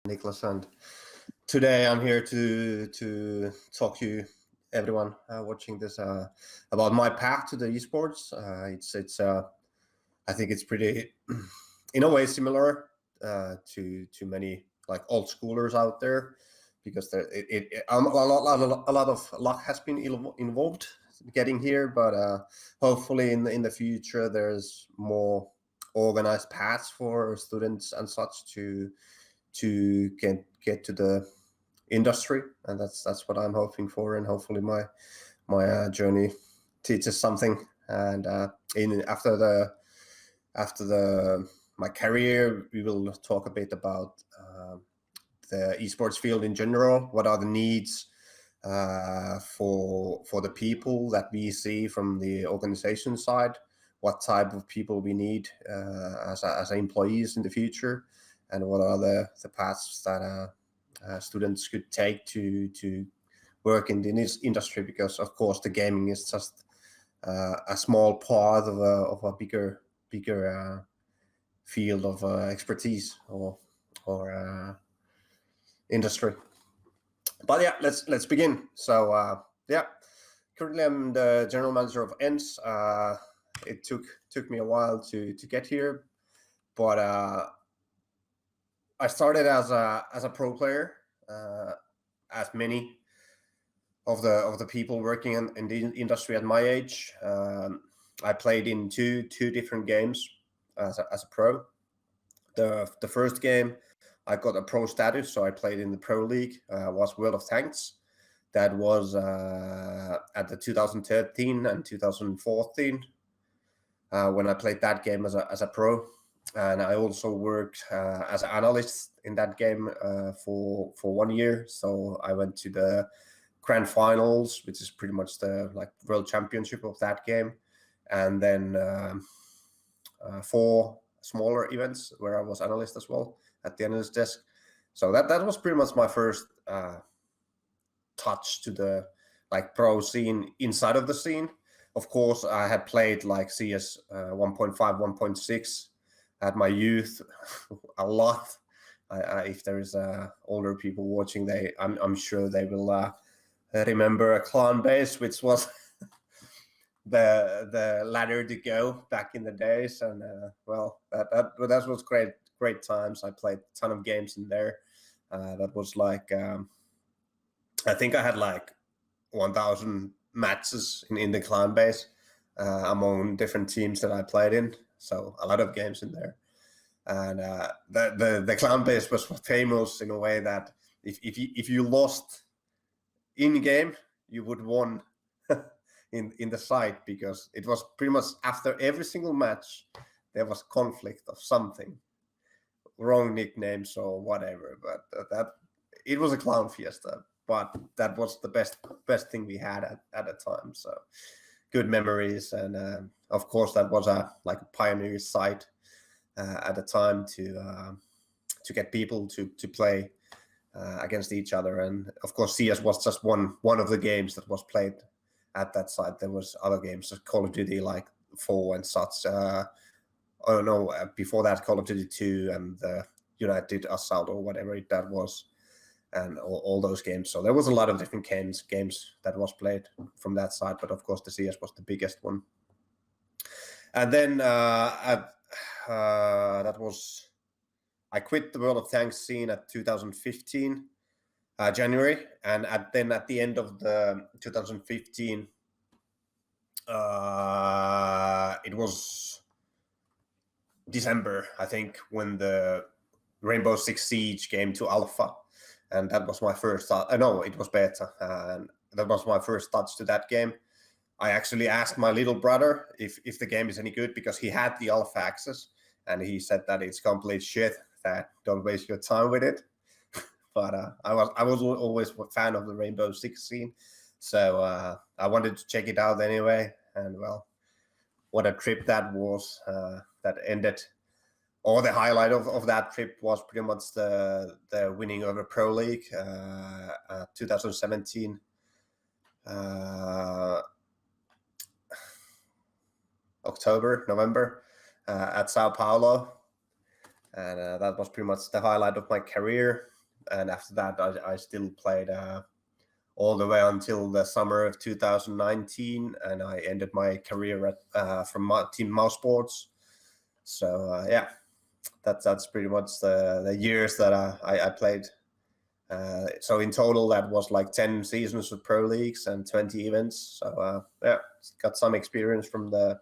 Niklas, and today I'm here to talk to you, everyone watching this, about my path to the esports. It's I think it's pretty, in a way, similar to many like old schoolers out there, because a lot of luck has been involved getting here, but hopefully in the future there's more organized paths for students and such to get to the industry, and that's what I'm hoping for, and hopefully my journey teaches something. And after my career, we will talk a bit about the esports field in general. What are the needs for the people that we see from the organization side? What type of people we need as employees in the future, and what are the paths that students could take to work in this industry? Because of course the gaming is just a small part of a bigger field of expertise or industry. But yeah, let's begin. So currently I'm the general manager of ENCE. It took me a while to get here, but I started as a pro player, as many of the people working in the industry at my age. I played in two different games as a pro. The first game, I got a pro status, so I played in the pro league. Was World of Tanks. That was at the 2013 and 2014 when I played that game as a pro. And I also worked as an analyst in that game for 1 year. So I went to the grand finals, which is pretty much the world championship of that game, and then 4 smaller events where I was analyst as well at the analyst desk. So that was pretty much my first touch to the pro scene inside of the scene. Of course, I had played CS 1.5, 1.6 at my youth a lot. If there is older people watching, I'm sure they will remember a clan base, which was the ladder to go back in the days. And that was great times. I played a ton of games in there. That was I think I had 1,000 matches in the clan base among different teams that I played in. So a lot of games in there. And the clan base was famous in a way that if you lost in game, you would won in the site, because it was pretty much after every single match there was conflict of something, wrong nicknames or whatever. But that it was a clown fiesta, but that was the best thing we had at the time. So good memories. And of course that was a pioneer site at the time to get people to play against each other. And of course CS was just one of the games that was played at that site. There was other games, Call of Duty 4 and such. Before that, Call of Duty 2 and the United Assault or whatever that was, and all those games. So there was a lot of different games that was played from that side, but of course the CS was the biggest one. And then I quit the World of Tanks scene at 2015 January, and at the end of the 2015 it was December, I think, when the Rainbow Six Siege came to alpha, and that was my first it was beta, and that was my first touch to that game. I actually asked my little brother if the game is any good, because he had the alpha access, and he said that it's complete shit, that don't waste your time with it. But I was always a fan of the Rainbow Six scene, so I wanted to check it out anyway. And well, what a trip that was. That ended, or the highlight of that trip was pretty much the winning of a pro league 2017 November at Sao Paulo. And that was pretty much the highlight of my career. and after that I still played all the way until the summer of 2019, and I ended my career at from Team Mouse Sports. So yeah, that's pretty much the years that I played. So in total, that was like 10 seasons of pro leagues and 20 events. So yeah, got some experience from the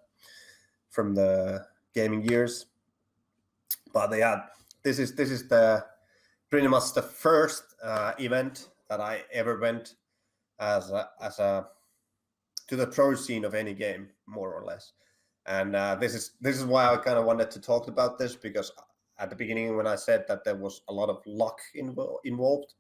gaming years. But yeah, this is the pretty much the first event that I ever went as a to the pro scene of any game, more or less. And this is why I kind of wanted to talk about this, because at the beginning when I said that there was a lot of luck involved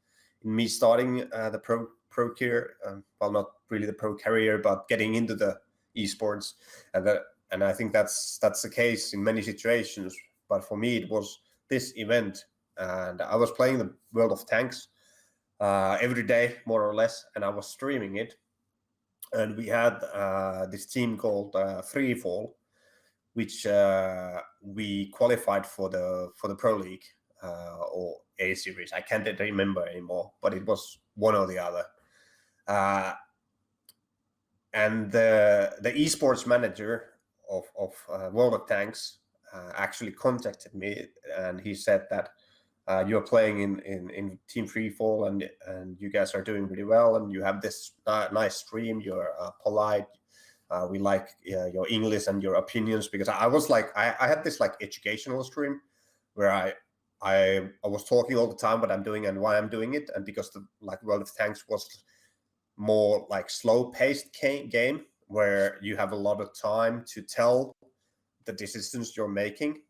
in me starting the pro career, well, not really the pro career, but getting into the esports, and I think that's the case in many situations. But for me, it was this event, and I was playing the World of Tanks every day, more or less, and I was streaming it. And we had this team called Freefall, which we qualified for the Pro League or A Series. I can't remember anymore, but it was one or the other. And the esports manager of World of Tanks actually contacted me, and he said that you're playing in Team Freefall, and you guys are doing really well, and you have this nice stream. You're polite. We like your English and your opinions, because I was like, I had this like educational stream where I was talking all the time what I'm doing and why I'm doing it, and because the like World of Tanks was more like slow-paced game where you have a lot of time to tell the decisions you're making.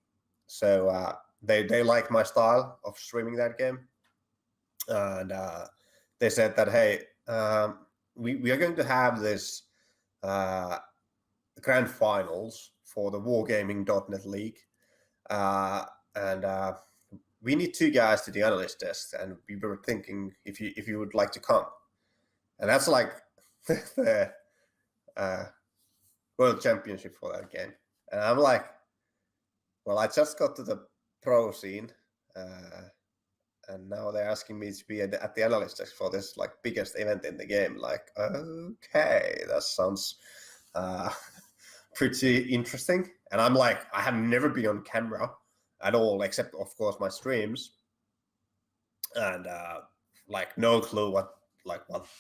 So they like my style of streaming that game, and they said that, hey, we are going to have this grand finals for the Wargaming.net League, and we need 2 guys to the analyst desk, and we were thinking if you would like to come. And that's like the world championship for that game. And I'm like, well, I just got to the pro scene, and now they're asking me to be at the analyst desk for this like biggest event in the game. Like, okay, that sounds pretty interesting. And I'm like, I have never been on camera at all, except of course my streams, and like no clue what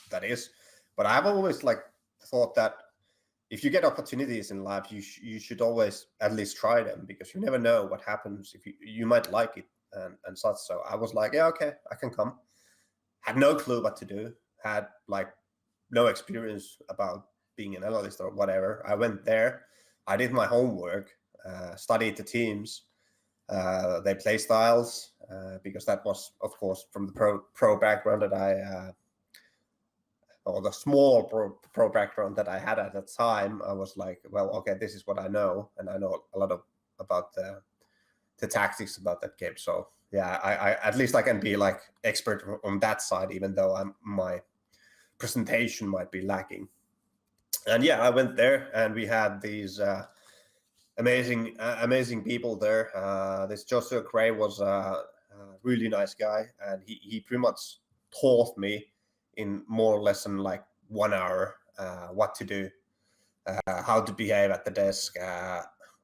that is. But I've always like thought that if you get opportunities in life, you should always at least try them, because you never know what happens. If you might like it and such. So I was like, yeah, okay, I can come. Had no clue what to do. Had like no experience about being an analyst or whatever. I went there. I did my homework, studied the teams, their play styles, because that was, of course, from the pro background that I or the small pro background that I had at the time. I was like, well, okay, this is what I know, and I know a lot about the tactics about that game. So yeah, I at least I can be like expert on that side, even though my presentation might be lacking. And yeah, I went there, and we had these amazing people there. This Joshua Gray was a really nice guy, and he pretty much taught me in more or less in like 1 hour what to do, how to behave at the desk,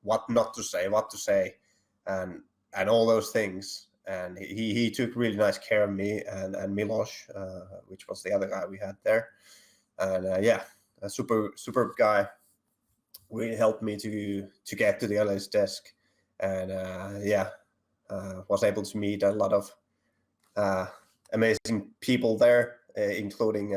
what not to say, what to say, and all those things. And he took really nice care of me and Milos, which was the other guy we had there. And yeah, a super guy. Really helped me to get to the analyst desk, and yeah, was able to meet a lot of amazing people there, including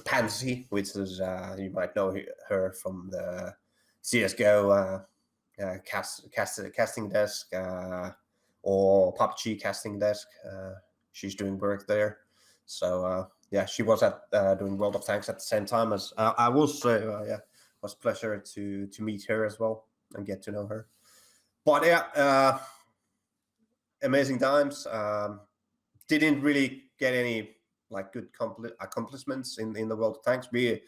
Pansy, which is you might know her from the CS:GO casting desk, or PUBG casting desk. She's doing work there. So yeah, she was at doing World of Tanks at the same time as I was. Yeah, it was a pleasure to meet her as well and get to know her. But yeah, amazing times. Didn't really get any like good accomplishments in the World of Tanks. The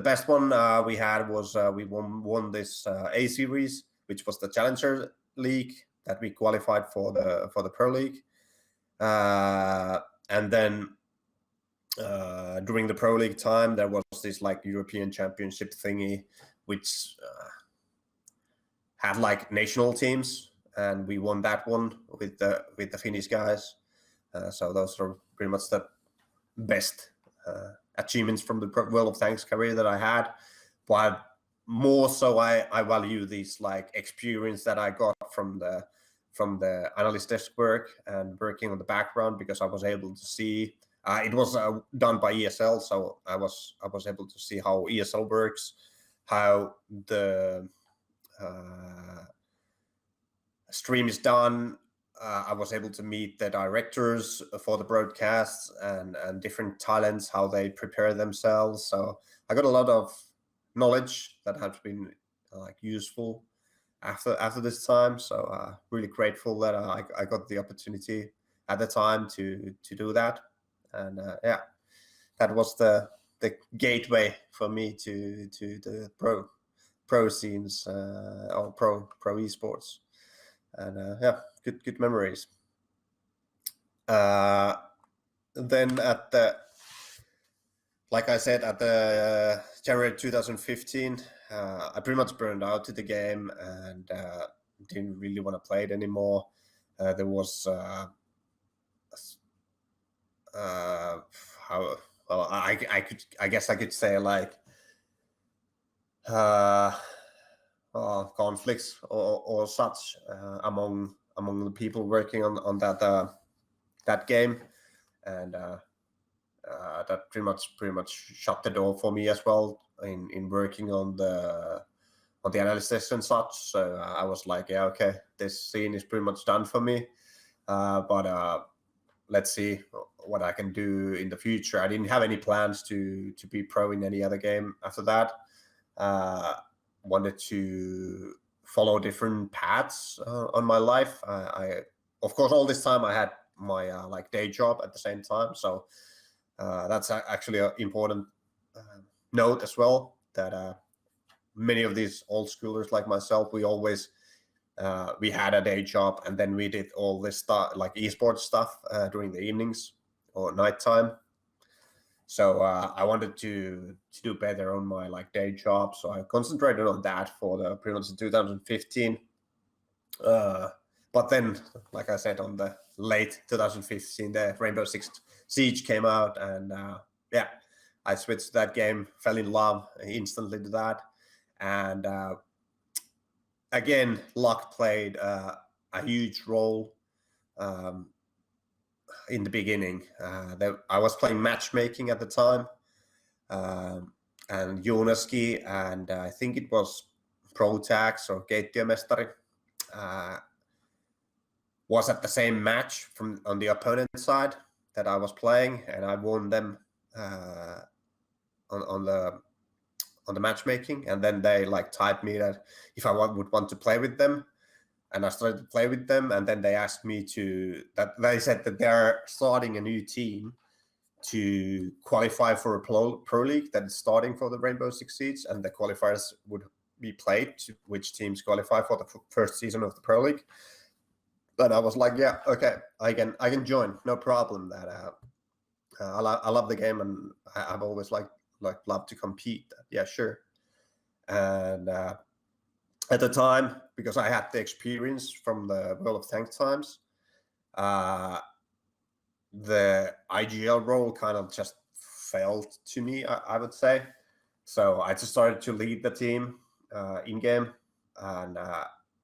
best one we had was we won this A Series, which was the Challenger League that we qualified for the Pro League. And then during the Pro League time, there was this like European Championship thingy, which had like national teams, and we won that one with the Finnish guys. So those are pretty much the best achievements from the World of Tanks career that I had. But more so, I value this like experience that I got from the analyst desk work and working on the background, because I was able to see. It was done by ESL, so I was able to see how ESL works, how the stream is done. I was able to meet the directors for the broadcasts and different talents, how they prepare themselves. So I got a lot of knowledge that has been like useful after this time. So really grateful that I got the opportunity at the time to do that. And yeah, that was the gateway for me to the pro scenes or pro esports. And yeah, good memories. Then like I said, at the January 2015, I pretty much burned out to the game and didn't really want to play it anymore. There was I guess I could say like conflicts or such among the people working on that game, and that pretty much shut the door for me as well in working on the analysis and such. So I was like, yeah, okay, this scene is pretty much done for me, but let's see what I can do in the future. I didn't have any plans to be pro in any other game after that. Wanted to follow different paths on my life. I of course, all this time I had my like day job at the same time, so that's actually an important note as well, that many of these old schoolers like myself, we always we had a day job, and then we did all this stuff like esports stuff during the evenings or nighttime. So I wanted to do better on my like day job, so I concentrated on that for the pretty much 2015. But then, like I said, on the late 2015, the Rainbow Six Siege came out, and yeah, I switched to that game, fell in love instantly to that, and again, luck played a huge role. In the beginning, I was playing matchmaking at the time, and Jonaski, and I think it was Protax or Keittiömestari, was at the same match from on the opponent side that I was playing, and I won them on the matchmaking, and then they like typed me that if I would want to play with them. And I started to play with them, and then they asked me they said that they're starting a new team to qualify for a pro league that is starting for the Rainbow Six Siege, and the qualifiers would be played to which teams qualify for the first season of the pro league. But I was like, yeah, okay, I can join, no problem. That I love the game, and I've always loved to compete. Yeah, sure. And at the time, because I had the experience from the World of Tanks times, the IGL role kind of just felt to me, I would say. So I just started to lead the team in game, and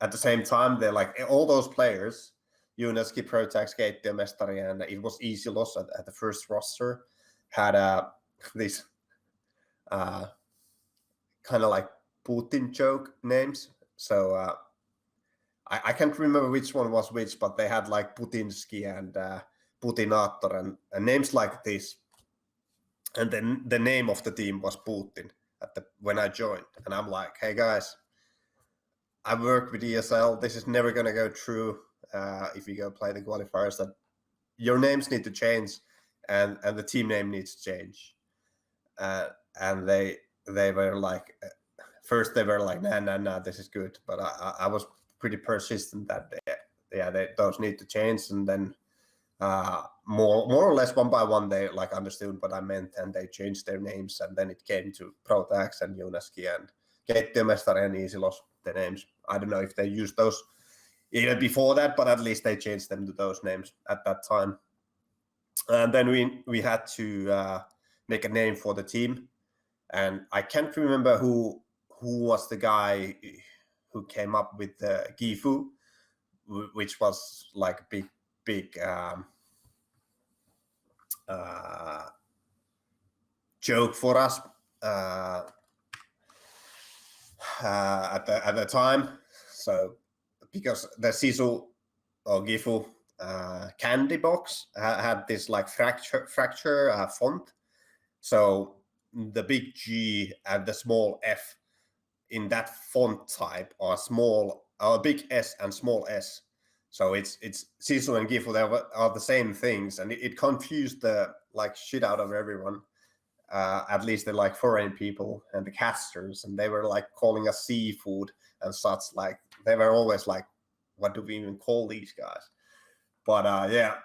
at the same time, they're like all those players, Jonaski, Protax, Keittiömestari, and it was easy loss at the first roster, had these kind of like Putin joke names. So I can't remember which one was which, but they had like Putinsky and Putinator and names like this. And then the name of the team was Putin when I joined. And I'm like, hey guys, I work with ESL. This is never going to go through if you go play the qualifiers. That your names need to change, and the team name needs to change. And they were like, first they were like, nah, this is good. But I was pretty persistent that those need to change. And then more or less one by one they like understood what I meant, and they changed their names, and then it came to Protax and Junaski and Keittiömestari and Easyloss, the names. I don't know if they used those even before that, but at least they changed them to those names at that time. And then we had to make a name for the team, and I can't remember who was the guy who came up with the Gifu, which was like a big joke for us at the time. So because the Sisu or Gifu candy box had this like fracture font, so the big G and the small F in that font type are small, big S and small s. So it's Sisu and Gifu, they are the same things, and it confused the like shit out of everyone. At least the like foreign people and the casters, and they were like calling us seafood and such. Like they were always like, what do we even call these guys? But yeah,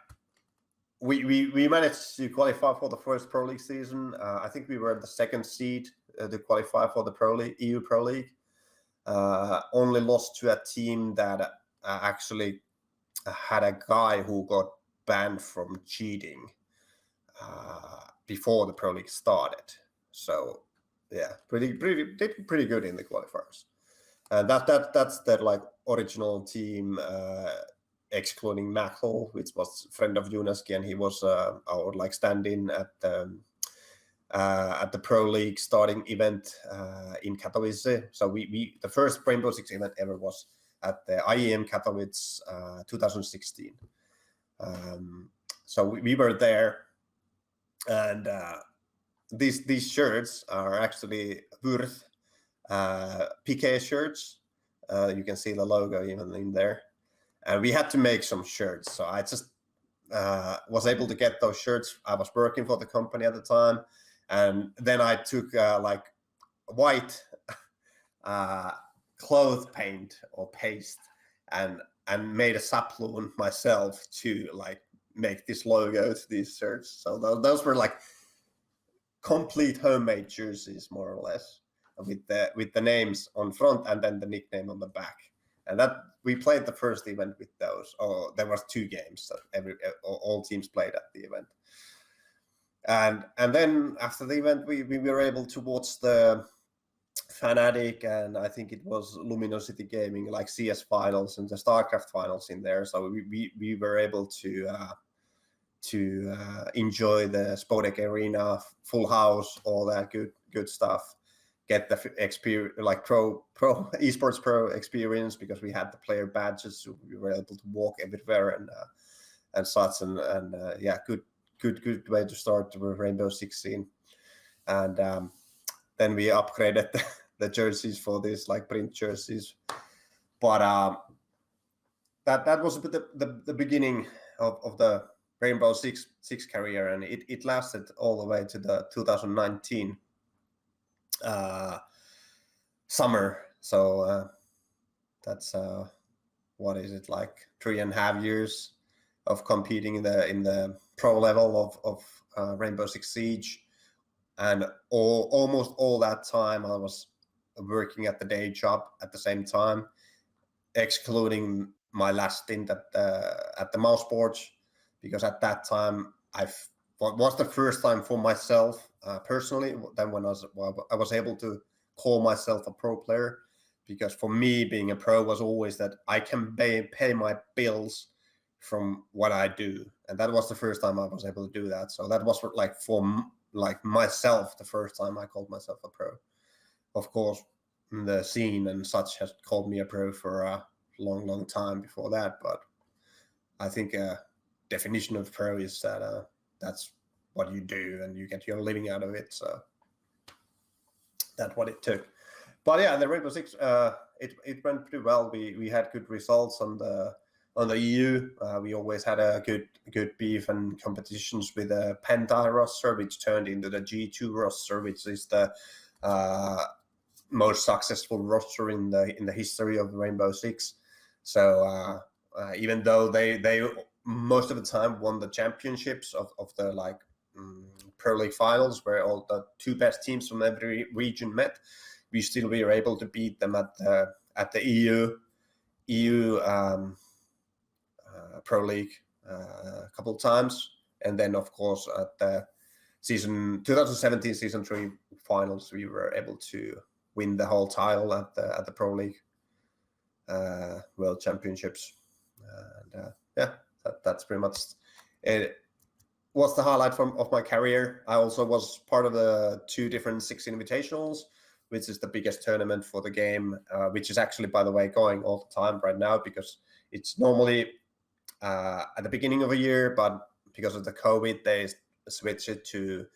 we managed to qualify for the first Pro League season. I think we were the second seed to qualify for the Pro League, EU Pro League. Only lost to a team that actually had a guy who got banned from cheating before the Pro League started. So yeah, pretty good in the qualifiers. And that's the like original team, excluding Mackel, which was a friend of Junaski, and he was our like stand-in at the Pro League starting event in Katowice. So we the first Rainbow Six event ever was at the IEM Katowice 2016. So we were there, and these shirts are actually Würth PK shirts. You can see the logo even in there. And we had to make some shirts. So I just was able to get those shirts. I was working for the company at the time. And then I took like white cloth paint or paste and made a saploon myself to like make this logo to these shirts. So those were like complete homemade jerseys, more or less, with the names on front and then the nickname on the back. And that we played the first event with those. Oh, there was 2 games that all teams played at the event. And then after the event, we were able to watch the Fnatic, and I think it was Luminosity Gaming, like CS finals and the StarCraft finals in there. So we were able to enjoy the Spodek Arena, full house, all that good stuff. Get the experience, like pro esports pro experience, because we had the player badges, so we were able to walk everywhere and such, and yeah, good way to start the Rainbow Six scene. And then we upgraded the jerseys for these like print jerseys. But that was the beginning of the Rainbow Six career, and it lasted all the way to the 2019 summer. So that's what is it, like 3.5 years of competing in the pro level of Rainbow Six Siege, and almost all that time I was working at the day job at the same time, excluding my last stint at the Mouse Sports, because at that time was the first time for myself personally then when I was able to call myself a pro player, because for me being a pro was always that I can pay my bills from what I do, and that was the first time I was able to do that. So that was for myself the first time I called myself a pro. Of course, the scene and such has called me a pro for a long time before that, but I think definition of pro is that that's what you do and you get your living out of it. So that's what it took. But yeah, the Rainbow Six, it went pretty well. We had good results on the EU. We always had a good beef and competitions with the Penta roster, which turned into the G2 roster, which is the most successful roster in the history of Rainbow Six. So even though they most of the time won the championships of the like Pro League finals, where all the 2 best teams from every region met. We still were able to beat them at the EU Pro League a couple of times, and then of course at the 2017 season 3 finals, we were able to win the whole title at the Pro League World Championships. And that's pretty much it. Was the highlight of my career. I also was part of the 2 different 6 Invitationals, which is the biggest tournament for the game, which is actually, by the way, going all the time right now, because it's normally at the beginning of a year, but because of the COVID, they switched it to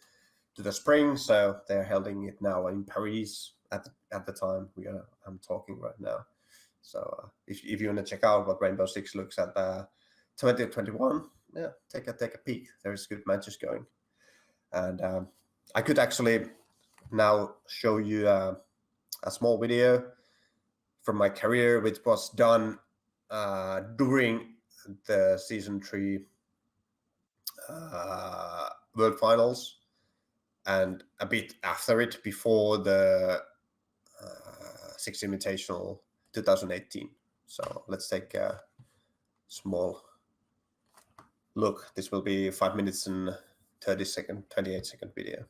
the spring, so they're holding it now in Paris at the time I'm talking right now. So if you want to check out what Rainbow Six looks at 2021, take a peek. There's good matches going, and I could actually now show you a small video from my career, which was done during the season 3 World Finals, and a bit after it, before the 6 Invitational 2018. So let's take a small look. This will be 5 minutes and 28 second video.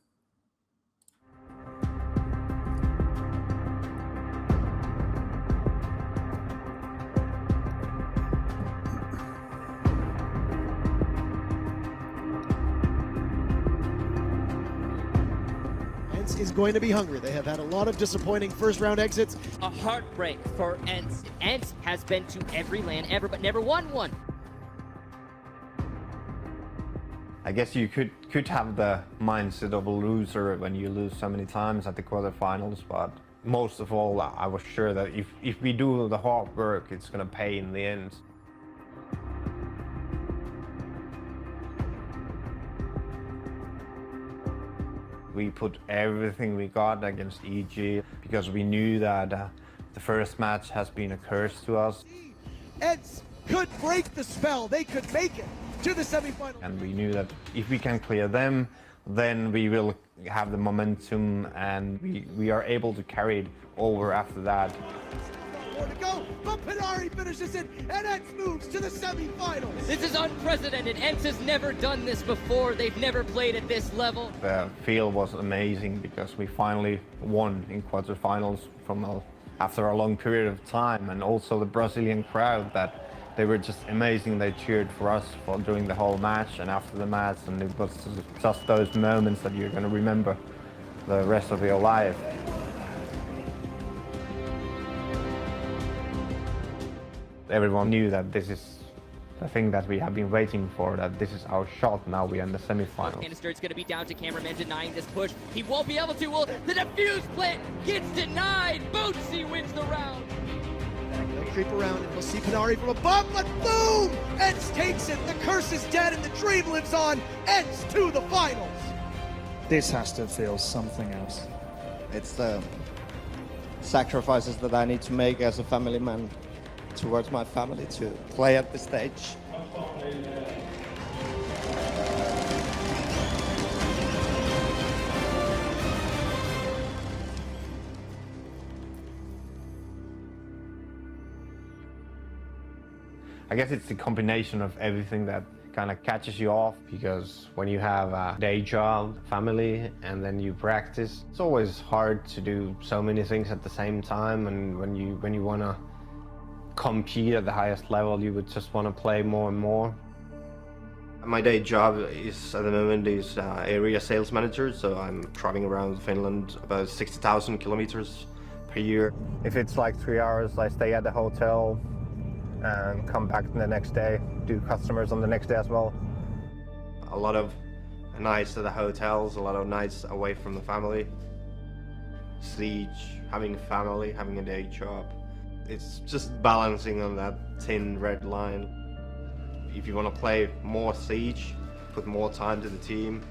ENCE is going to be hungry. They have had a lot of disappointing first round exits. A heartbreak for ENCE. ENCE has been to every LAN ever, but never won one. I guess you could have the mindset of a loser when you lose so many times at the quarterfinals, but most of all, I was sure that if we do the hard work, it's gonna pay in the end. We put everything we got against EG because we knew that the first match has been a curse to us. ENCE could break the spell. They could make it to the semifinal. And we knew that if we can clear them, then we will have the momentum and we are able to carry it over after that. More to go, but Pinari finishes it, and ENCE moves to the semifinals. This is unprecedented. ENCE has never done this before. They've never played at this level. The feel was amazing because we finally won in quarterfinals after a long period of time, and also the Brazilian crowd, that they were just amazing. They cheered for us during the whole match and after the match, and it was just those moments that you're going to remember the rest of your life. Everyone knew that this is the thing that we have been waiting for, that this is our shot. Now we are in the semifinals. Canister's going to be down to cameraman denying this push. He won't be able to. Well, the defuse plant gets denied. Bootsy wins the round. They'll creep around and we'll see Pinari from above, but boom! ENCE takes it. The curse is dead and the dream lives on. ENCE to the finals. This has to feel something else. It's the sacrifices that I need to make as a family man towards my family to play at the stage. I guess it's the combination of everything that kind of catches you off, because when you have a day job, family, and then you practice, it's always hard to do so many things at the same time. And when you want to compete at the highest level, you would just want to play more and more. My day job is at the moment area sales manager, so I'm traveling around Finland about 60,000 kilometers per year. If it's like 3 hours, I stay at the hotel and come back the next day, do customers on the next day as well. A lot of nights at the hotels, a lot of nights away from the family. Siege, having family, having a day job. It's just balancing on that thin red line. If you want to play more Siege, put more time to the team,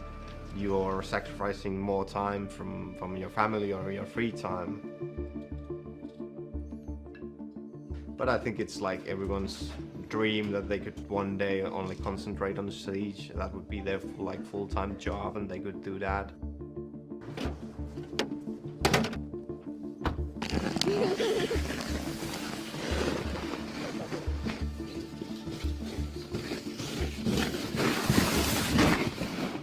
you're sacrificing more time from your family or your free time. But I think it's like everyone's dream that they could one day only concentrate on Siege. That would be their full-time job, and they could do that.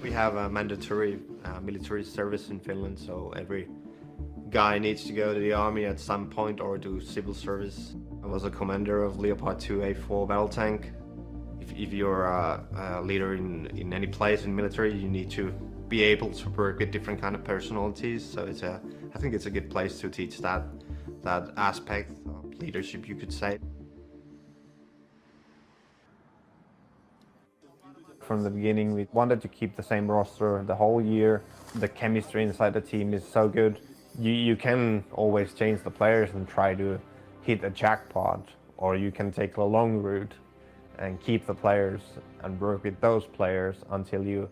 We have a mandatory military service in Finland, so every guy needs to go to the army at some point or do civil service. I was a commander of Leopard 2A4 battle tank. If you're a leader in any place in military, you need to be able to work with different kind of personalities. So I think it's a good place to teach that aspect of leadership, you could say. From the beginning, we wanted to keep the same roster the whole year. The chemistry inside the team is so good. You can always change the players and try to hit a jackpot, or you can take the long route and keep the players and work with those players until you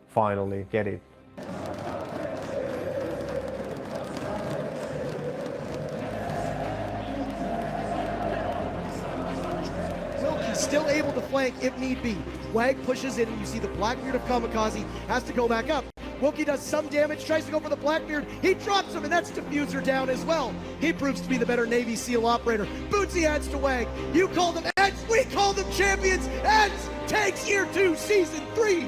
finally get it. Willkey still able to flank if need be. Wag pushes in, and you see the Blackbeard of Kamikaze has to go back up. Willkey does some damage, tries to go for the Blackbeard. He drops him, and that's Diffuser down as well. He proves to be the better Navy SEAL operator. Bootsy adds to Wag. You call them ENCE, we call them champions. ENCE takes year 2, season 3.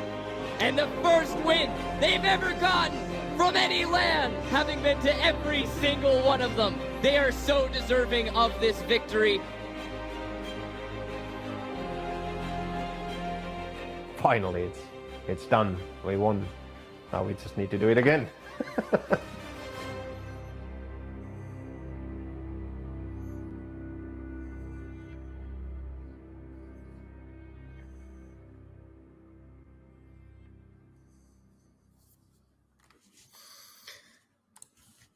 And the first win they've ever gotten from any land, having been to every single one of them. They are so deserving of this victory. Finally, it's done. We won. Now we just need to do it again.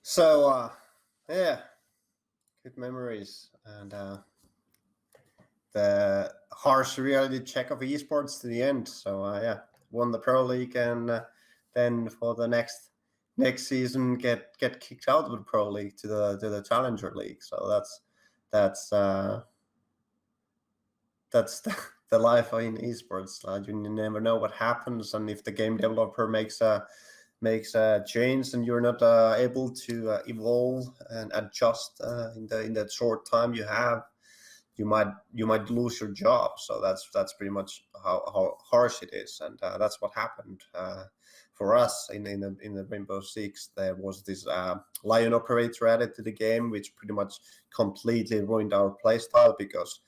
So, yeah, good memories, and the harsh reality check of esports to the end. So, yeah, won the Pro League, and then for the next season get kicked out of the Pro League to the Challenger League. So that's the life in esports. You never know what happens, and if the game developer makes a change and you're not able to evolve and adjust in that short time you have, you might lose your job. So that's pretty much how harsh it is, and that's what happened for us in the Rainbow Six. There was this Lion operator added to the game, which pretty much completely ruined our playstyle, because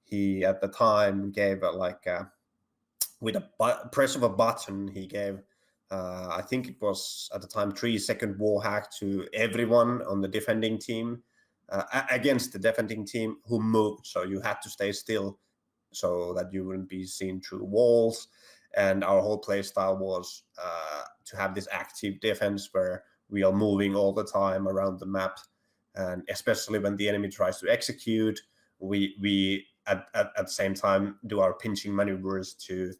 he at the time gave with a press of a button, he gave I think it was at the time 3-second wall hack to everyone on the defending team against the defending team who moved. So you had to stay still so that you wouldn't be seen through walls. And our whole play style was to have this active defense where we are moving all the time around the map, and especially when the enemy tries to execute, we at the same time do our pinching maneuvers to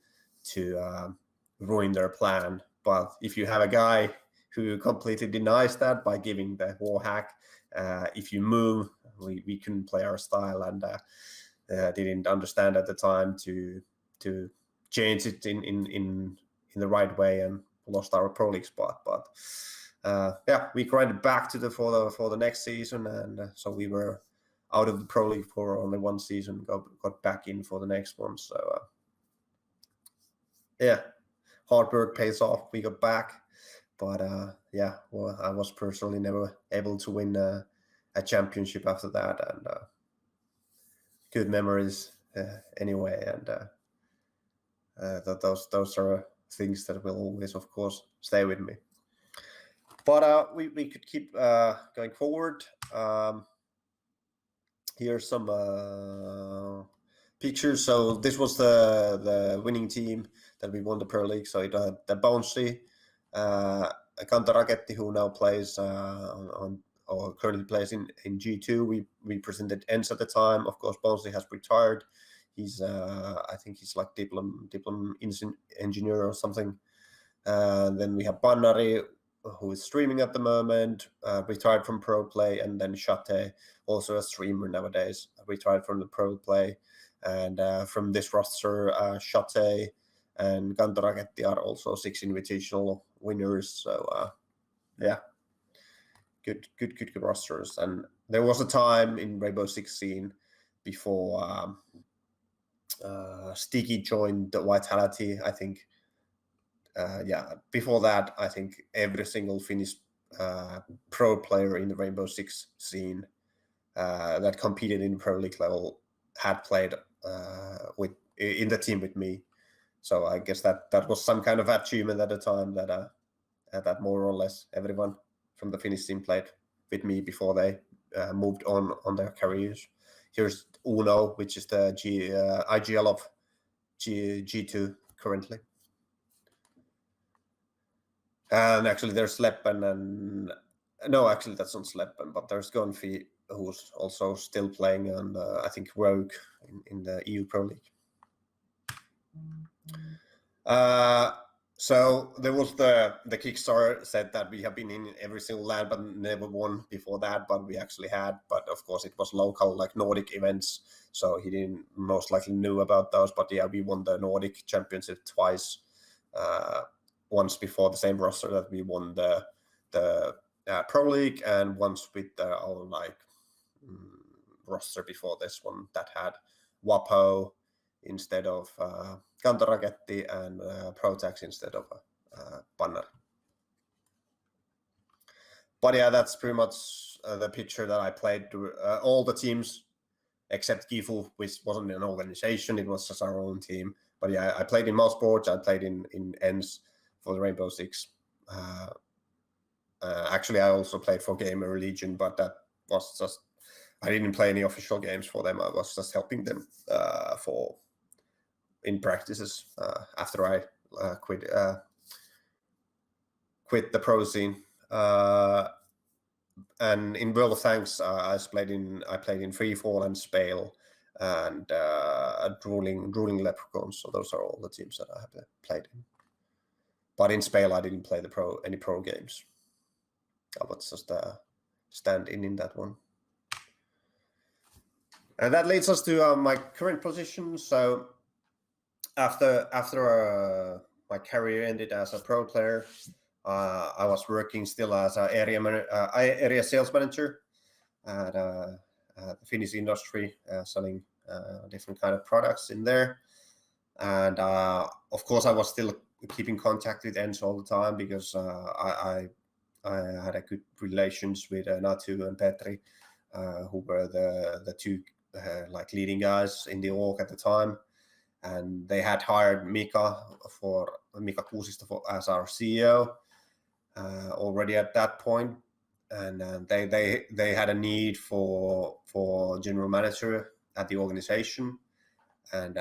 ruin their plan. But if you have a guy who completely denies that by giving the wall hack, if you move, we couldn't play our style, and didn't understand at the time to change it in the right way, and lost our Pro League spot. But yeah, we grinded back to for the next season, and so we were out of the Pro League for only one season, got back in for the next one. So yeah, hard work pays off. We got back, but yeah, well, I was personally never able to win a championship after that, and good memories anyway, and those are things that will always, of course, stay with me. But we could keep going forward. Here's some pictures. So this was the winning team that we won the Pro League. So it had the Bouncy, Kantaraketti, who now plays or currently plays in G2. We presented ENCE at the time. Of course, Bouncy has retired. He's I think he's like diplom engineer or something. Then we have Bannari, who is streaming at the moment, retired from pro play, and then Shate, also a streamer nowadays, retired from the pro play. and from this roster, Shate and Kantoraketti are also 6 Invitational winners. So yeah, good rosters. And there was a time in Rainbow Six scene before Sticky joined the Vitality, I think. Before that, I think every single Finnish pro player in the Rainbow Six scene that competed in Pro League level had played in the team with me. So I guess that was some kind of achievement at the time that more or less everyone from the Finnish team played with me before they moved on their careers. Here's Uno, which is the IGL of G2 currently. And actually there's Sleppen and... No, actually that's not Sleppen, but there's Gonfi, who's also still playing, and I think Rogue in the EU Pro League. So there was the Kickstarter said that we have been in every single land but never won before that, but we actually had. But of course it was local, like Nordic events, so he didn't most likely knew about those. But yeah, we won the Nordic Championship twice. Once before the same roster that we won the Pro League, and once with our roster before this one that had Wapo instead of Kantoraketti and Protax instead of Banner. But yeah, that's pretty much the picture that I played. All the teams except Gifu, which wasn't an organization, it was just our own team. But yeah, I played in most sports. I played in ENCE for the Rainbow Six. Actually, I also played for Gamer Legion, but that was just... I didn't play any official games for them. I was just helping them in practices after I quit the pro scene. And in World of Tanks, I played in Freefall and Spale and Drooling Leprechauns. So those are all the teams that I have played in. But in Spale, I didn't play any pro games. I was just stand in that one. And that leads us to my current position. So after my career ended as a pro player, I was working still as an area sales manager at the Finnish industry, selling different kind of products in there. And of course, I was still keeping contact with ENCE all the time because I had a good relations with Natu and Petri, who were the two leading guys in the org at the time. And they had hired Mika Kuusisto as our CEO already at that point. And they had a need for general manager at the organization. And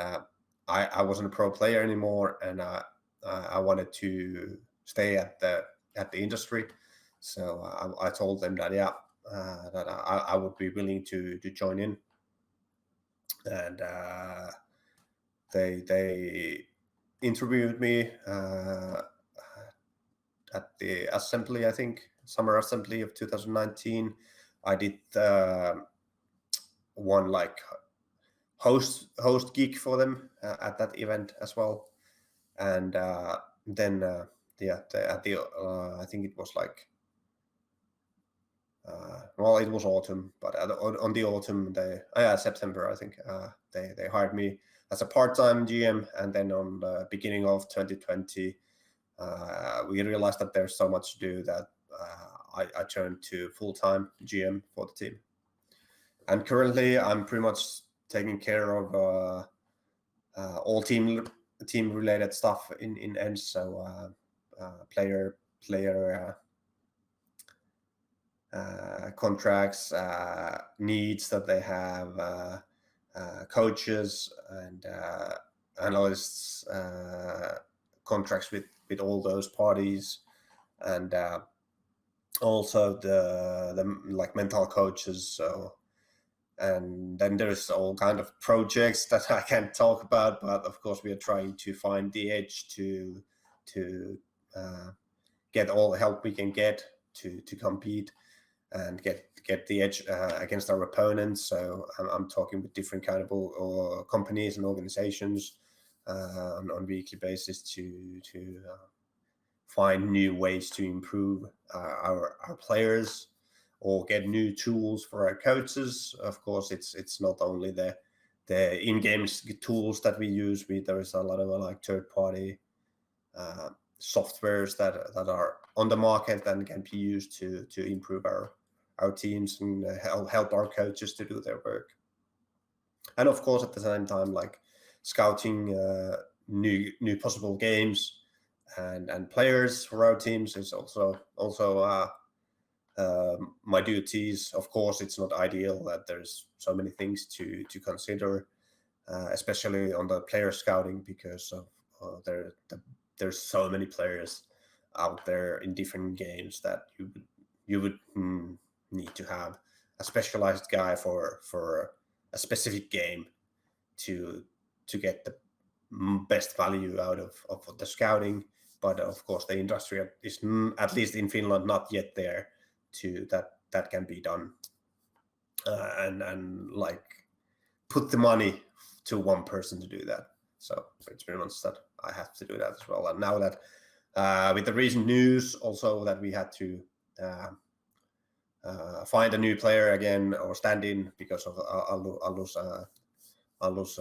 I wasn't a pro player anymore, and I wanted to stay at the industry. So I told them that that I would be willing to join in. And they interviewed me at the assembly, I think, summer assembly of 2019. I did one host gig for them at that event as well. And then I think it was it was autumn, but on the autumn, September, I think, they hired me as a part-time GM. And then on the beginning of 2020, we realized that there's so much to do that I turned to full-time GM for the team. And currently, I'm pretty much taking care of all team-related stuff in ENCE. So player contracts, needs that they have, coaches and analysts, contracts with all those parties, and also the mental coaches. So, and then there's all kind of projects that I can't talk about, but of course we are trying to find the edge to get all the help we can get to compete. and get the edge against our opponents. So I'm talking with different kind of or companies and organizations on weekly basis to find new ways to improve our players or get new tools for our coaches. Of course, it's not only the in-game tools that we use. There is a lot of like third-party softwares that are on the market and can be used to improve our teams and help our coaches to do their work. And of course, at the same time, like scouting new possible games and players for our teams is also my duties. Of course, it's not ideal that there's so many things to consider, especially on the player scouting, because of there's so many players out there in different games that you would need to have a specialized guy for a specific game to get the best value out of the scouting. But of course, the industry is, at least in Finland, not yet there to that can be done, and like put the money to one person to do that. So it's pretty much that I have to do that as well. And now that with the recent news also that we had to find a new player again or stand in because of Alu's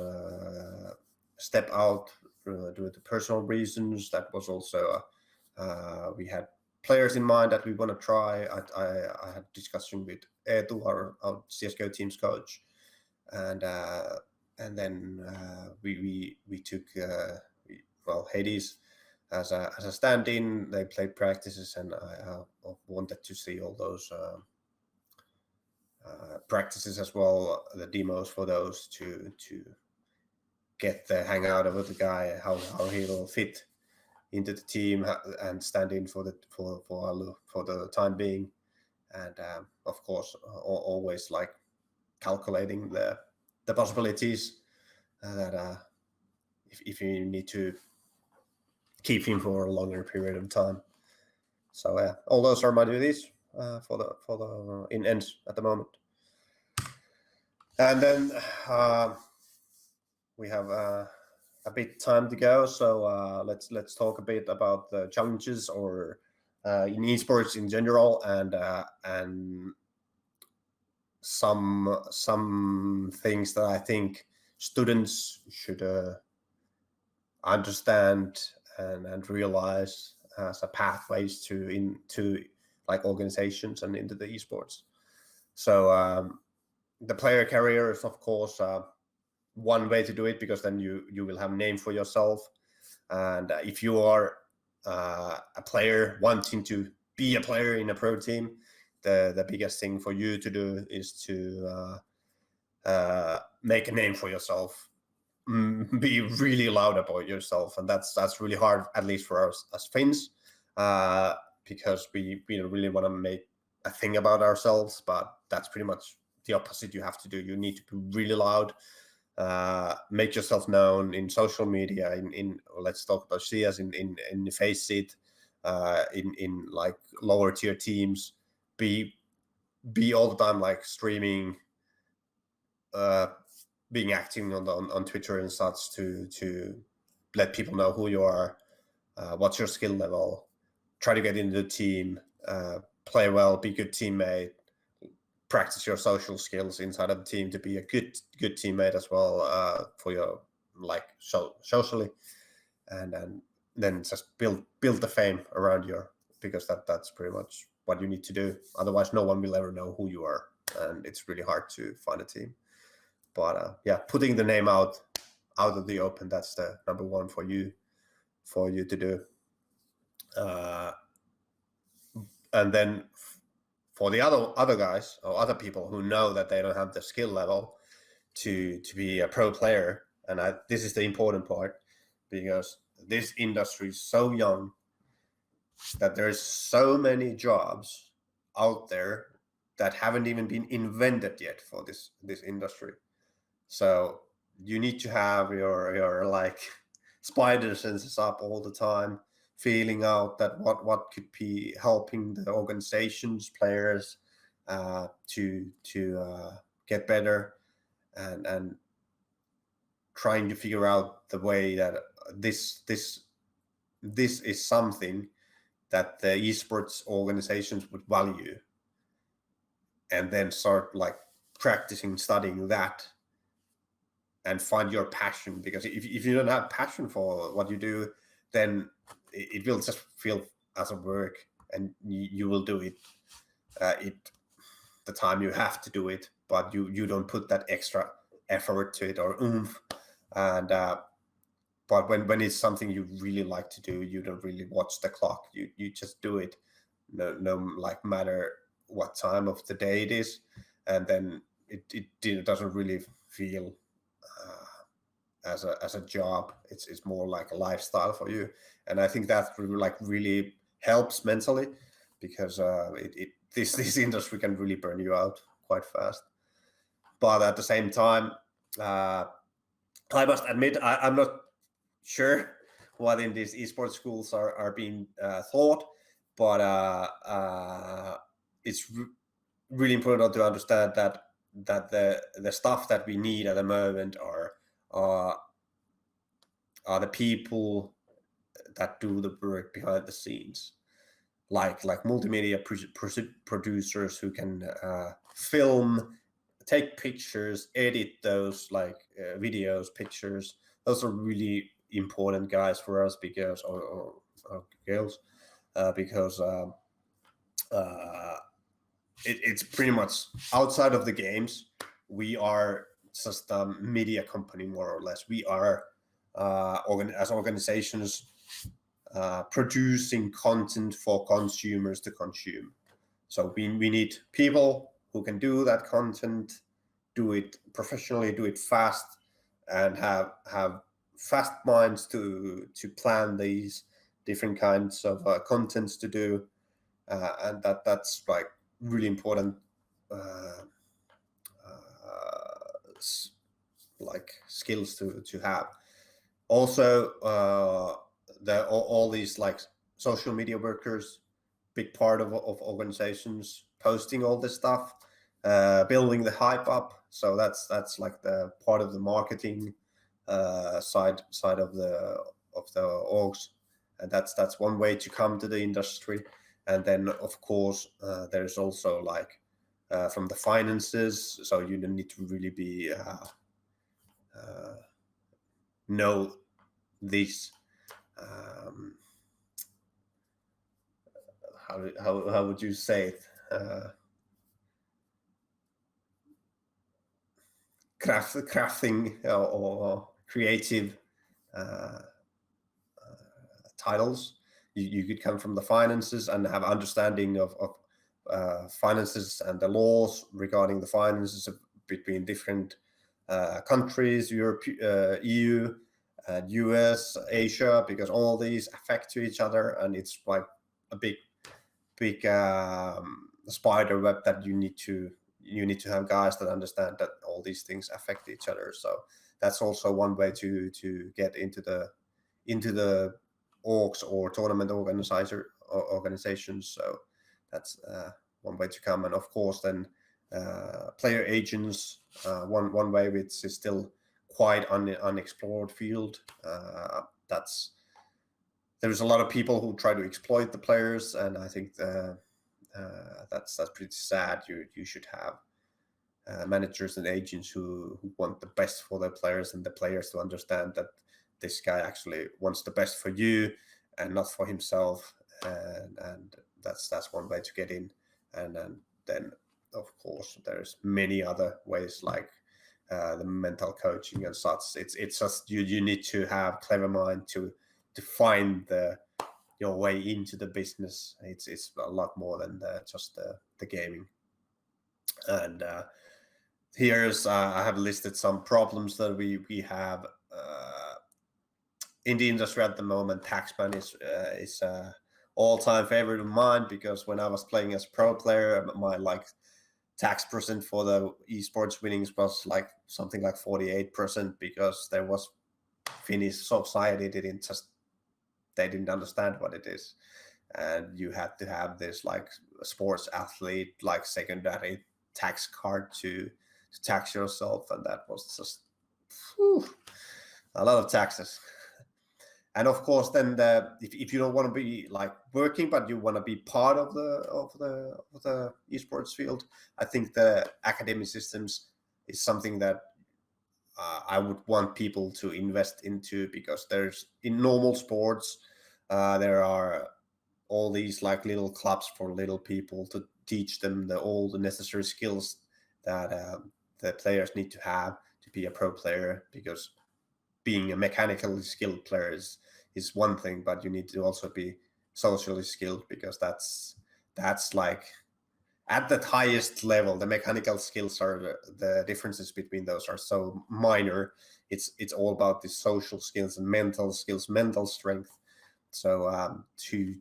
step out due to personal reasons. That was also we had players in mind that we want to try. I had discussion with Eetu, our CSGO team's coach, and then we took Hades as a stand-in. They played practices, and I wanted to see all those practices as well, the demos for those to get the hang out of the guy, how he will fit into the team and stand in for Alu for the time being. And of course, always like calculating the possibilities that if you need to keep him for a longer period of time. So all those are my duties for the in ENCE at the moment. And then we have a bit time to go, so let's talk a bit about the challenges or in esports in general, and some things that I think students should understand and realize as a pathways into like organizations and into the esports. So the player career is of course one way to do it, because then you will have a name for yourself. And if you are a player wanting to be a player in a pro team, the biggest thing for you to do is to make a name for yourself, be really loud about yourself. And that's really hard, at least for us as Finns, because we really want to make a thing about ourselves, but that's pretty much the opposite you have to do. You need to be really loud, make yourself known in social media, in let's talk about CS, in the face it, in like lower tier teams, be all the time like streaming, being active on Twitter and such to let people know who you are, what's your skill level, try to get into the team, play well, be a good teammate, practice your social skills inside of the team to be a good teammate as well, for your like socially, and then just build the fame around you, because that's pretty much what you need to do. Otherwise, no one will ever know who you are, and it's really hard to find a team. But putting the name out of the open, that's the number one for you to do. And then for the other guys or other people who know that they don't have the skill level to be a pro player, and this is the important part, because this industry is so young that there's so many jobs out there that haven't even been invented yet for this industry. So you need to have your like spider senses up all the time, feeling out that what could be helping the organizations, players, to get better, and trying to figure out the way that this is something that the esports organizations would value, and then start like practicing, studying that, and find your passion. Because if you don't have passion for what you do, then it will just feel as a work, and you will do it the time you have to do it, but you don't put that extra effort to it or oomph. And but when it's something you really like to do, you don't really watch the clock. You just do it, no like matter what time of the day it is, and then it doesn't really feel as a job. It's more like a lifestyle for you, and I think that really helps mentally, because this industry can really burn you out quite fast. But at the same time, I must admit, I'm not sure what in these esports schools are being taught, but it's really important to understand that the stuff that we need at the moment are the people that do the work behind the scenes, like multimedia producers who can film, take pictures, edit those videos, pictures. Those are really important guys for us, because or girls, because it's pretty much outside of the games. We are just a media company, more or less. We are as organizations producing content for consumers to consume. So we need people who can do that content, do it professionally, do it fast, and have fast minds to plan these different kinds of contents to do, and that's like really important like skills to have. Also, all these like social media workers, big part of organizations, posting all this stuff, building the hype up. So that's like the part of the marketing side of the orgs, and that's one way to come to the industry. And then of course there's also like from the finances, so you need to really be know these how would you say it, crafting or creative titles. You could come from the finances and have understanding of finances and the laws regarding the finances between different countries, Europe, EU, US, Asia, because all these affect to each other, and it's like a big spider web that you need to have guys that understand that all these things affect each other. So that's also one way to get into the orgs or tournament organizations. So that's one way to come. And of course then player agents, one way which is still quite unexplored field. There's a lot of people who try to exploit the players, and I think that's pretty sad. You should have managers and agents who want the best for their players, and the players to understand that this guy actually wants the best for you and not for himself, and that's one way to get in. And then of course there's many other ways, like the mental coaching and such. It's just you need to have clever mind to find your way into the business. It's a lot more than just the gaming. And here's I have listed some problems that we have in the industry at the moment. Taxman is all-time favorite of mine, because when I was playing as pro player, my tax percent for the esports winnings was like something like 48%, because there was Finnish society they didn't understand what it is, and you had to have this sports athlete like secondary tax card to tax yourself, and that was just a lot of taxes. And of course, then if you don't want to be like working, but you want to be part of the esports field, I think the academic systems is something that I would want people to invest into, because there's in normal sports there are all these like little clubs for little people to teach them all the necessary skills that the players need to have to be a pro player, because being a mechanically skilled player is one thing, but you need to also be socially skilled, because that's like at the highest level. The mechanical skills are the differences between those are so minor. It's all about the social skills and mental skills, mental strength. So to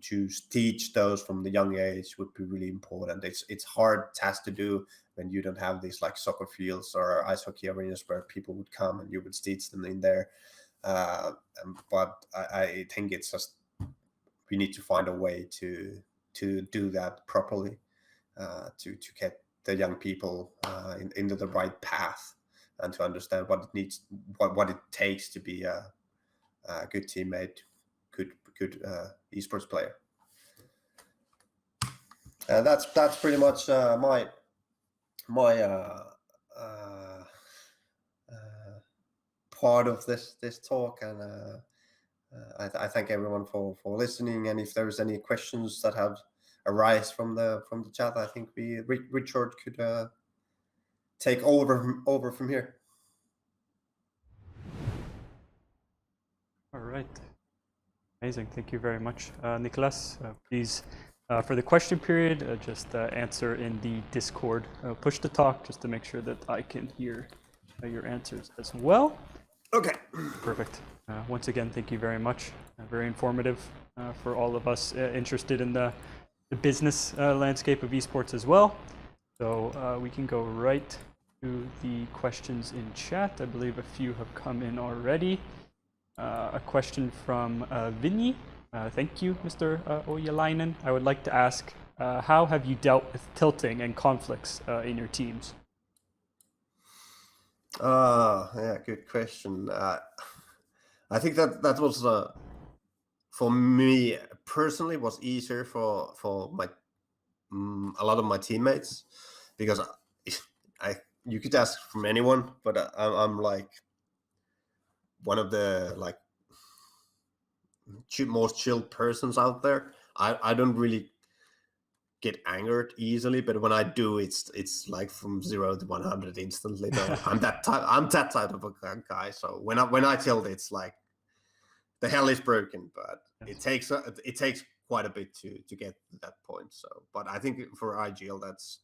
teach those from the young age would be really important. It's hard task to do when you don't have these like soccer fields or ice hockey arenas where people would come and you would teach them in there. But I think it's just we need to find a way to do that properly, to get the young people into the right path, and to understand what it needs, what it takes to be a good teammate, good esports player. And that's pretty much my part of this talk, and I thank everyone for listening. And if there's any questions that have arise from the chat, I think Richard could take over from here. All right. Amazing. Thank you very much, Niklas. Please, for the question period, just answer in the Discord push to talk, just to make sure that I can hear your answers as well. Okay. Perfect. Once again, thank you very much. Very informative for all of us interested in the business landscape of esports as well. So we can go right to the questions in chat. I believe a few have come in already. A question from Vinny. Thank you, Mr. Ojalainen. I would like to ask, how have you dealt with tilting and conflicts in your teams? Yeah, good question. I think that was for me personally was easier for my a lot of my teammates, because you could ask from anyone, but I'm like one of the like most chilled persons out there. I don't really get angered easily, but when I do, it's like from 0 to 100 instantly. I'm that type of a guy. So when I tilt, it's like the hell is broken. But it takes quite a bit to get to that point. So, but I think for IGL, that's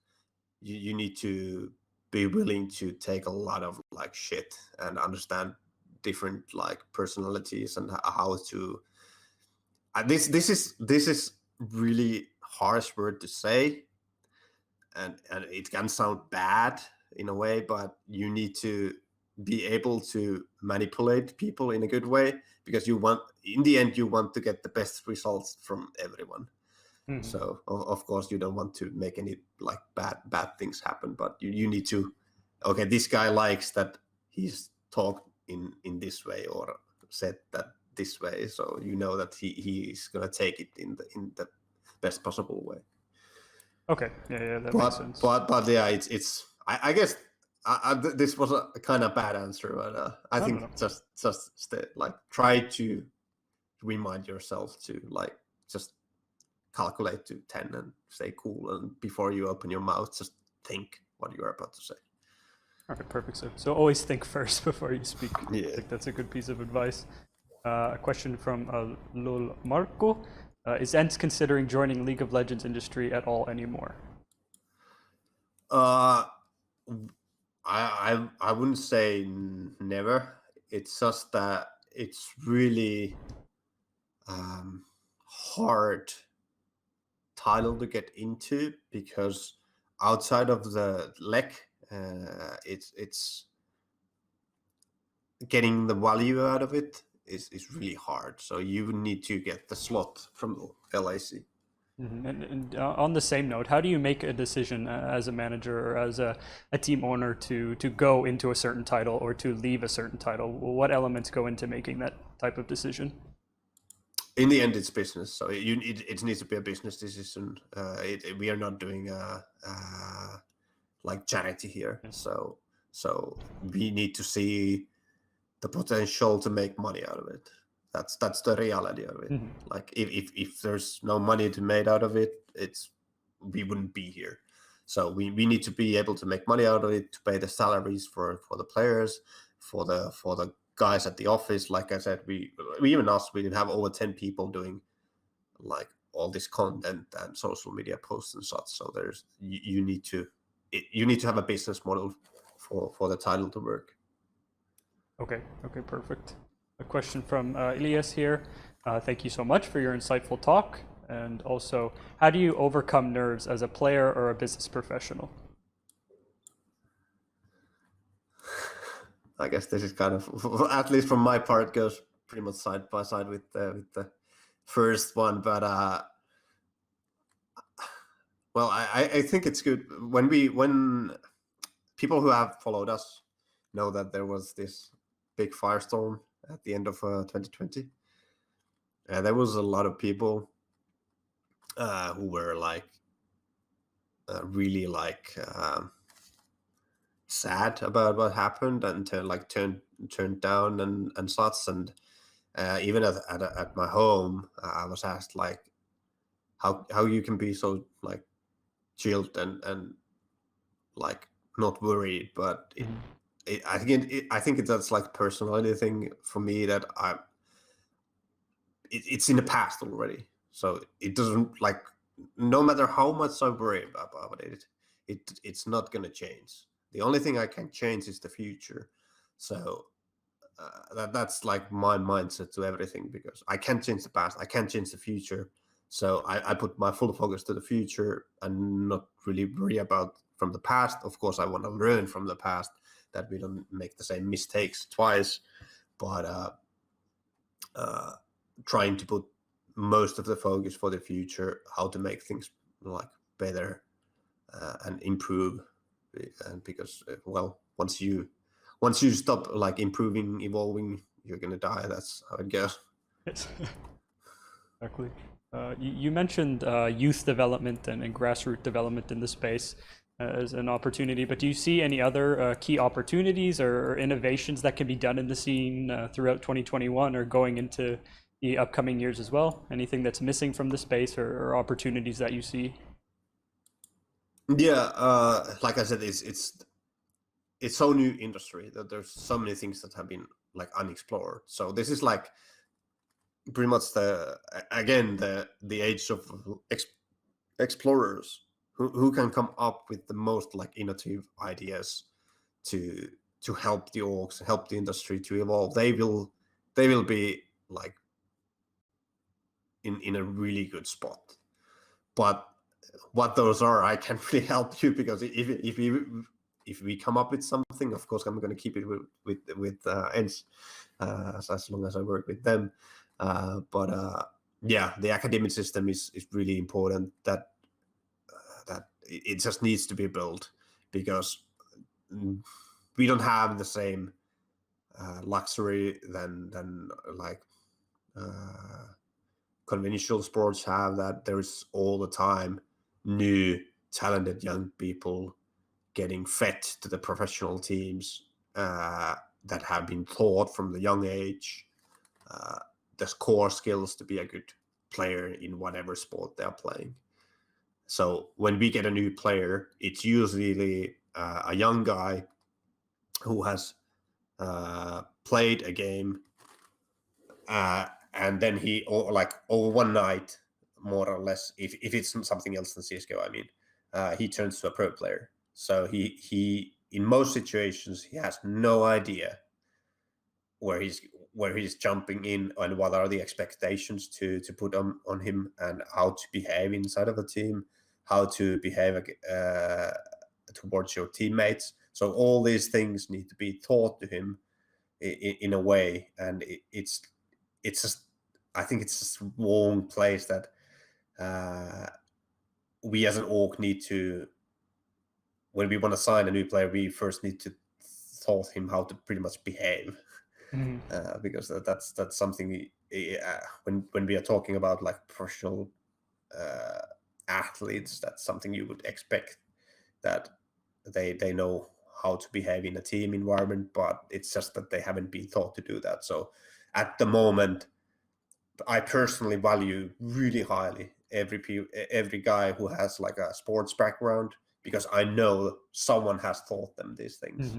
you need to be willing to take a lot of like shit and understand different like personalities and how to. This is really harsh word to say, and it can sound bad in a way, but you need to be able to manipulate people in a good way, because in the end you want to get the best results from everyone. Mm-hmm. So of course you don't want to make any like bad things happen, but you need to, okay, this guy likes that he's talked in this way or said that this way, so you know that he is gonna take it in the best possible way. Okay, yeah, that makes sense. But yeah, it's I guess this was a kind of bad answer, but I think just like try to remind yourself to like just calculate to 10 and stay cool, and before you open your mouth, just think what you're about to say. All right, perfect. So always think first before you speak. Yeah. I think that's a good piece of advice. A question from Lul Marco. Is ENCE considering joining League of Legends industry at all anymore? I wouldn't say never. It's just that it's really hard title to get into, because outside of the LEC, it's getting the value out of it is really hard. So you need to get the slot from LAC. And on the same note, how do you make a decision as a manager or as a team owner to go into a certain title or to leave a certain title? What elements go into making that type of decision? In the end, it's business, so it needs to be a business decision. We are not doing like charity here, so we need to see the potential to make money out of it. That's the reality of it. Like if there's no money to made out of it, we wouldn't be here. So we need to be able to make money out of it, to pay the salaries for the players, for the guys at the office. Like I said, we even us, we have over 10 people doing like all this content and social media posts and such. So you need to have a business model for the title to work. Okay, perfect. A question from Elias here. Thank you so much for your insightful talk. And also, how do you overcome nerves as a player or a business professional? I guess this is kind of, at least from my part, goes pretty much side by side with the first one. But well, I think it's good when people who have followed us know that there was this big firestorm at the end of 2020. There was a lot of people who were like really like sad about what happened and turned down and such. And even at my home, I was asked like how you can be so like chilled and like not worried, but I think that's like personality thing for me, that it's in the past already, so it doesn't, like, no matter how much I worry about it's not gonna change. The only thing I can change is the future. So that's like my mindset to everything, because I can't change the past, I can't change the future. So I put my full focus to the future and not really worry about from the past. Of course, I want to learn from the past, that we don't make the same mistakes twice. But trying to put most of the focus for the future, how to make things like better and improve. And because well, once you stop like improving, evolving, you're gonna die. That's how it goes. Yes. Exactly. You mentioned youth development and grassroots development in the space as an opportunity, but do you see any other key opportunities or innovations that can be done in the scene throughout 2021 or going into the upcoming years as well? Anything that's missing from the space or opportunities that you see? Yeah, like I said, it's so new industry that there's so many things that have been like unexplored. So this is like pretty much the age of explorers who can come up with the most like innovative ideas to help the orgs, help the industry to evolve. They will be like in a really good spot. But what those are, I can't really help you, because if we come up with something, of course I'm going to keep it with ENCE as long as I work with them. But yeah, the academic system is really important. That it just needs to be built, because we don't have the same luxury than like conventional sports have, that there's all the time new talented young people getting fed to the professional teams that have been taught from the young age the core skills to be a good player in whatever sport they're playing. So when we get a new player, it's usually a young guy who has played a game and then he, or like over one night, more or less, if it's something else than CSGO, I mean, he turns to a pro player. So he in most situations, he has no idea where he's jumping in and what are the expectations to put on him, and how to behave inside of a team, how to behave towards your teammates. So all these things need to be taught to him in a way, and it's just, I think it's just one place that we as an org need to, when we want to sign a new player, we first need to taught him how to pretty much behave, because that's something when we are talking about like professional athletes, that's something you would expect, that they know how to behave in a team environment, but it's just that they haven't been taught to do that. So at the moment, I personally value really highly every guy who has like a sports background, because I know someone has taught them these things.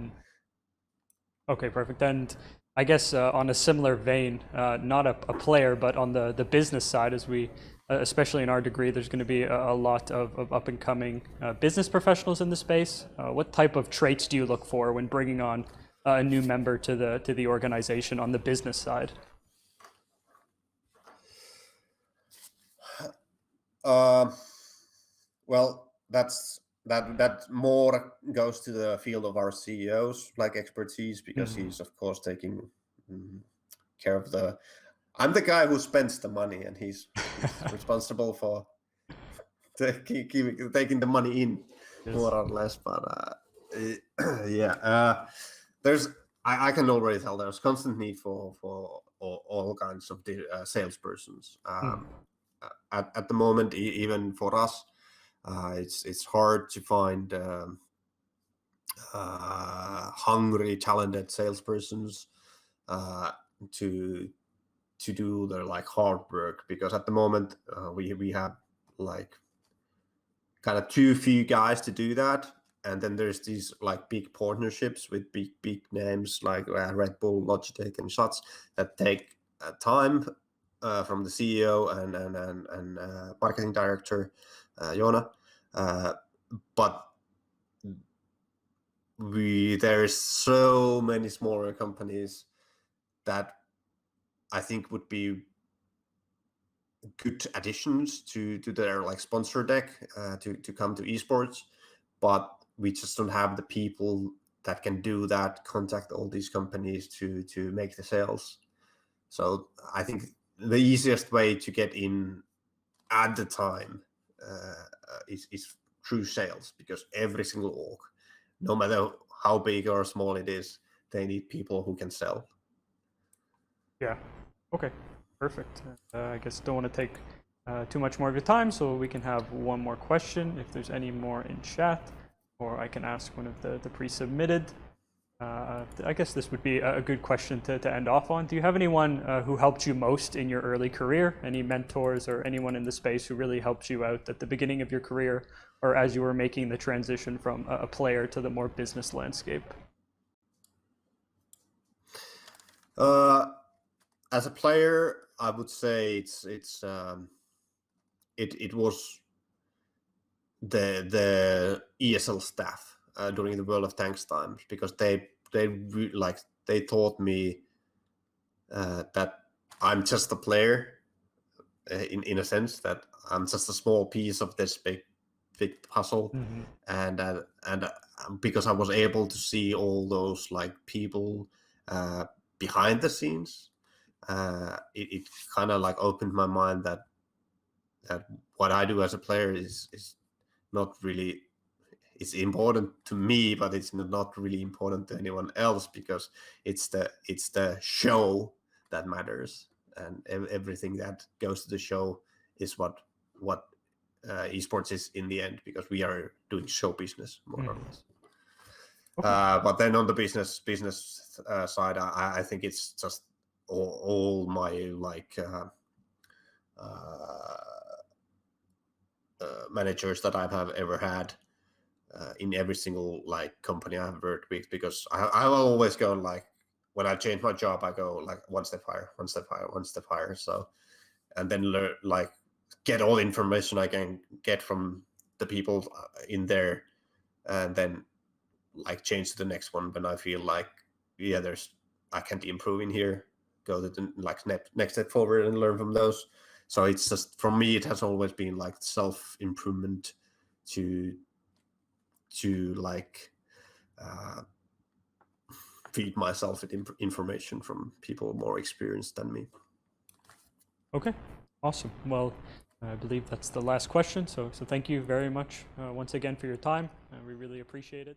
Okay, perfect. And I guess on a similar vein, not a player, but on the business side, as we, especially in our degree, there's going to be a lot of up and coming business professionals in the space. What type of traits do you look for when bringing on a new member to the organization on the business side? Well, that more goes to the field of our CEOs, like expertise, because he's of course taking care of the. I'm the guy who spends the money, and he's responsible for taking the money in, more or less. But yeah, there's. I can already tell there's constant need for all kinds of salespersons. At the moment, even for us, it's hard to find hungry, talented salespersons to do their like hard work, because at the moment we have like kind of too few guys to do that. And then there's these like big partnerships with big names like Red Bull, Logitech, and Shots that take time from the CEO and marketing director Jona, but there's so many smaller companies that I think would be good additions to their like sponsor deck to come to esports, but we just don't have the people that can do that, contact all these companies to make the sales. So I think the easiest way to get in at the time is through sales, because every single org, no matter how big or small it is, they need people who can sell. Yeah. Okay. Perfect. I guess don't want to take too much more of your time, so we can have one more question if there's any more in chat, or I can ask one of the pre-submitted. I guess this would be a good question to end off on. Do you have anyone who helped you most in your early career? Any mentors or anyone in the space who really helped you out at the beginning of your career, or as you were making the transition from a player to the more business landscape? As a player, I would say it was the ESL staff during the World of Tanks times, because they taught me that I'm just a player in a sense, that I'm just a small piece of this big puzzle, and because I was able to see all those like people behind the scenes, it kind of like opened my mind that what I do as a player is not really, it's important to me, but it's not really important to anyone else, because it's the show that matters, and everything that goes to the show is what esports is in the end, because we are doing show business more or less. Okay. But then on the business side, I think it's just all my like managers that I have ever had in every single like company I've worked with, because I always go like, when I change my job, I go like one step higher. So, and then learn, like get all the information I can get from the people in there, and then like change to the next one when I feel like, yeah, I can't improve in here, go to the like next step forward and learn from those. So it's just, for me, it has always been like self-improvement to like feed myself with information from people more experienced than me. Okay, awesome. Well, I believe that's the last question. So thank you very much once again for your time. We really appreciate it.